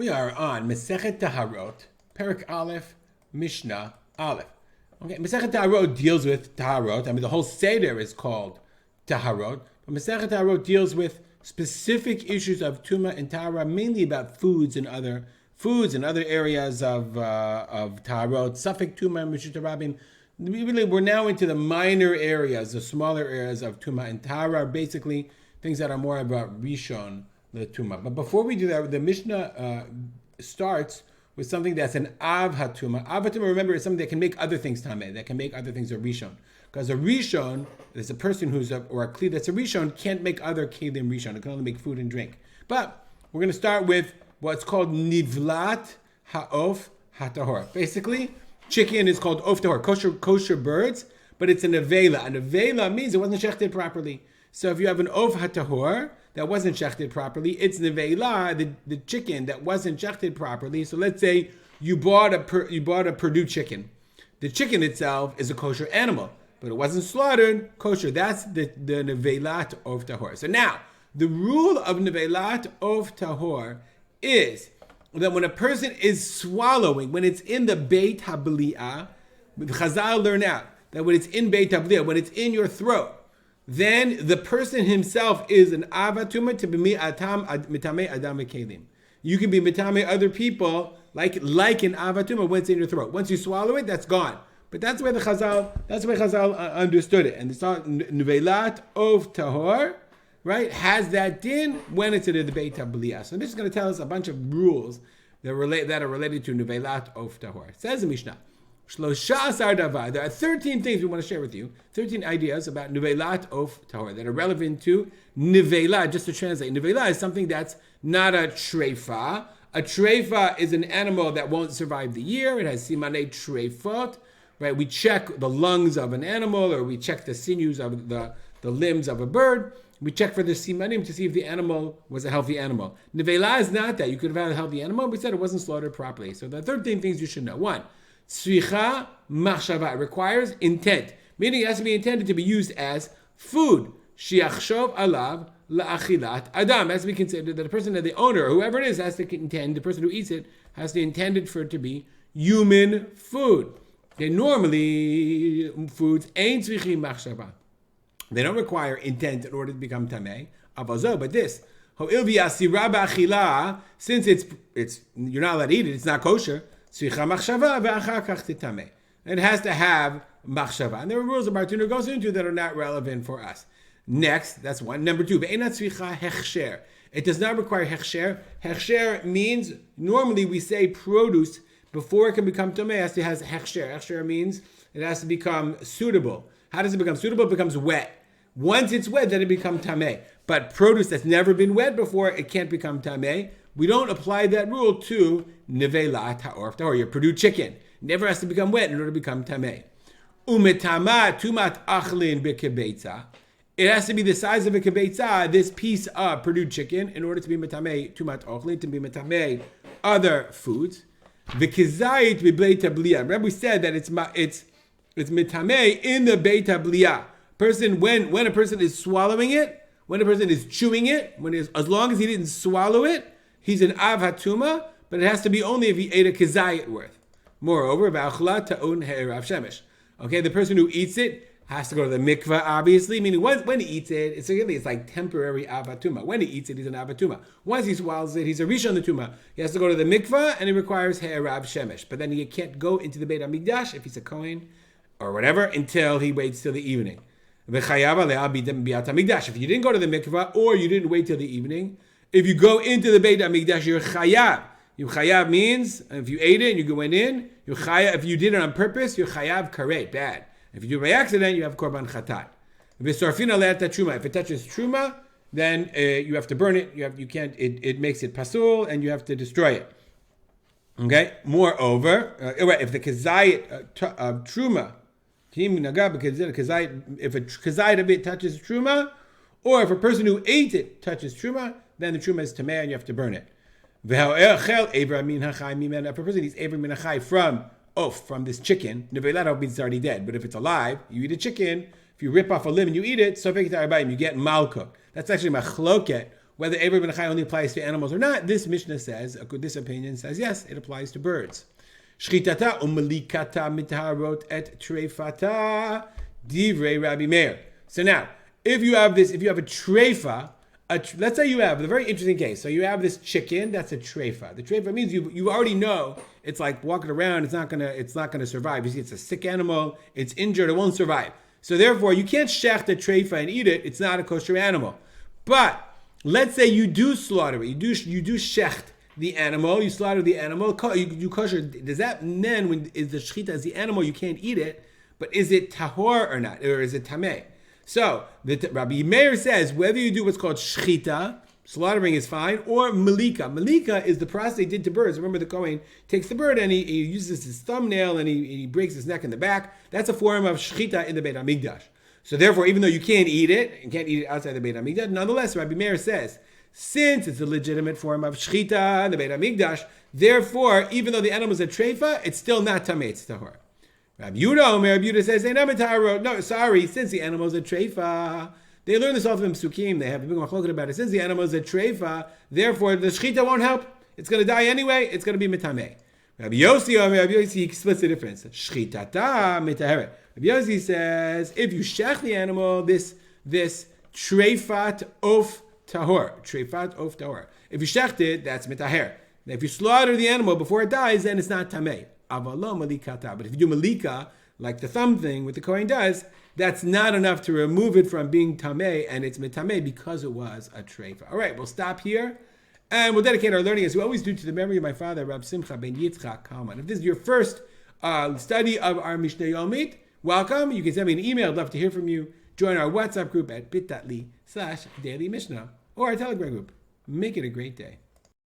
We are on Masechet Taharot, Perek Aleph, Mishnah Aleph. Okay, Masechet Taharot deals with Taharot. I mean, the whole Seder is called Taharot. But Masechet Taharot deals with specific issues of Tumah and Tahara, mainly about foods and other areas of Taharot. Safek Tumah and Rishut Rabim. We're now into the minor areas, the smaller areas of Tumah and Tahara, basically things that are more about Rishon, the Tumah. But before we do that, the Mishnah starts with something that's an Av HaTumah. Av HaTumah, remember, is something that can make other things Tameh, that can make other things a Rishon. Because a Rishon is a person or a Kli that's a Rishon, can't make other Kelim Rishon. It can only make food and drink. But we're going to start with what's called Nivlat Ha'of HaTahor. Basically, chicken is called Of Tahor, kosher birds, but it's a nevela. A nevela means it wasn't shechted properly. So if you have an Of HaTahor that wasn't shechted properly, it's nevela, the chicken that wasn't shechted properly. So let's say you bought a Purdue chicken. The chicken itself is a kosher animal, but it wasn't slaughtered kosher. That's the nevelat Of Tahor. So now, the rule of nevelat Of Tahor is that when a person is swallowing, when it's in the Beit HaBli'ah, Chazal learn out that when it's in Beit HaBli'ah, when it's in your throat, then the person himself is an avatuma to be mitame adam v'kelim. You can be mitame other people like an avatuma when it's in your throat. Once you swallow it, that's gone. But that's where Chazal understood it. And it's not Nevelat Of Tahor, right, has that din when it's in the Beit HaBli'ah. So this is going to tell us a bunch of rules that are related to Nevelat Of Tahor. It says in Mishnah, Shlosha Asar Davar. There are 13 things we want to share with you, 13 ideas about Nevelat Of Tahor that are relevant to Nevela. Just to translate, Nevela is something that's not a treifa. A treifa is an animal that won't survive the year. It has simanei treifot, right? We check the lungs of an animal, or we check the sinews of the limbs of a bird. We check for the simanim to see if the animal was a healthy animal. Nevela is not that. You could have had a healthy animal, but we said it wasn't slaughtered properly. So the 13 things you should know. 1, tzricha machshava. It requires intent, meaning it has to be intended to be used as food. Shiachshov alav la'achilat adam. It has to be considered that the person, the owner, or whoever it is, has to intend, the person who eats it, has to intend it for it to be human food. Okay, normally, foods ain't tzrichi machshava. They don't require intent in order to become tamei. Avazo, but this, since it's you're not allowed to eat it, it's not kosher. It has to have machshava, and there are rules about Bartuner goes into that are not relevant for us. Next, that's one. Number 2, it does not require hechsher. Hechsher means normally we say produce before it can become tamei has to has hechsher. Hechsher means it has to become suitable. How does it become suitable? It becomes wet. Once it's wet, then it becomes tamei. But produce that's never been wet before, it can't become tamei. We don't apply that rule to nevelat ha'or tahor, your Purdue chicken. It never has to become wet in order to become tamei. Umetama tumat achlin b'kebeitza. It has to be the size of a kebeitza, this piece of Purdue chicken, in order to be metamei tumat achlin, to be metamei other foods. V'kezayit b'beit habli'ah. Remember we said that it's metamei in the beit habli'ah. Person, when a person is swallowing it, when a person is chewing it, as long as he didn't swallow it, he's an av hatuma, but it has to be only if he ate a kezayit worth. Moreover, v'achla ta'un he'erav shemesh. Okay, the person who eats it has to go to the mikvah, obviously, meaning when he eats it, it's like temporary av hatuma. When he eats it, he's an av hatuma. Once he swallows it, he's a rishon the tuma. He has to go to the mikvah, and it requires he'erav shemesh. But then he can't go into the Beit HaMikdash if he's a kohen or whatever until he waits till the evening. If you didn't go to the mikvah or you didn't wait till the evening, if you go into the Beit HaMikdash, you're chayav. You chayav means if you ate it and you went in, you're chayav. If you did it on purpose, you're chayav karet, bad. If you do it by accident, you have korban chatat. If it touches truma, then you have to burn it. You can't. It makes it pasul, and you have to destroy it. Okay. Moreover, if the kezayit of truma. If a kezayit of it touches truma, or if a person who ate it touches truma, then the truma is tamei and you have to burn it. If a person eats ever min hachai from this chicken, nevelat means it's already dead. But if it's alive, you eat a chicken. If you rip off a limb and you eat it, you get malkuk. That's actually machloket whether Ever Ben Chai only applies to animals or not, this Mishnah says, this opinion says, yes, it applies to birds. Shchitata umelikata mitaharot et treifata divrei Rabbi Meir. So now, if you have a treifa, let's say you have a very interesting case. So you have this chicken, that's a treifa. The treifa means you already know it's like walking around, it's not gonna survive. You see, it's a sick animal, it's injured, it won't survive. So therefore, you can't shecht a treifa and eat it. It's not a kosher animal. But let's say you do slaughter it. You do shecht the animal. You slaughter the animal. You kosher. Does that then when is the shechita as the animal? You can't eat it. But is it tahor or not, or is it tameh? So Rabbi Meir says whether you do what's called shechita, slaughtering is fine, or malika. Malika is the process they did to birds. Remember, the Kohen takes the bird and he uses his thumbnail and he breaks his neck in the back. That's a form of shechita in the Beit HaMikdash. So therefore, even though you can't eat it, and can't eat it outside the Beit HaMikdash, nonetheless, Rabbi Meir says, since it's a legitimate form of shechita in the Beit HaMikdash, therefore, even though the animal is a treifa, it's still not tameh, it's tahor. Rabbi Yehuda says, no, sorry, since the animal is a treifa, they learn this off of Psukim, they have a big machloket about it. Since the animal is a treifa, therefore the shechita won't help. It's going to die anyway, it's going to be mitameh. Rabbi Yossi splits the difference. Shchitata mitaheret. Rabbi Yossi says, if you shech the animal, this treifat of tahor. Treifat of tahor. If you shecht it, that's mitaher. If you slaughter the animal before it dies, then it's not tameh. Avala malikata. But if you do malika, like the thumb thing with the Kohen does, that's not enough to remove it from being tameh, and it's mitameh because it was a treifa. All right, we'll stop here, and we'll dedicate our learning, as we always do, to the memory of my father, Rab Simcha ben Yitzchak Kalman. If this is your first study of our Mishnah Yomit, welcome. You can send me an email. I'd love to hear from you. Join our WhatsApp group at bit.ly/Daily Mishnah, or our Telegram group. Make it a great day.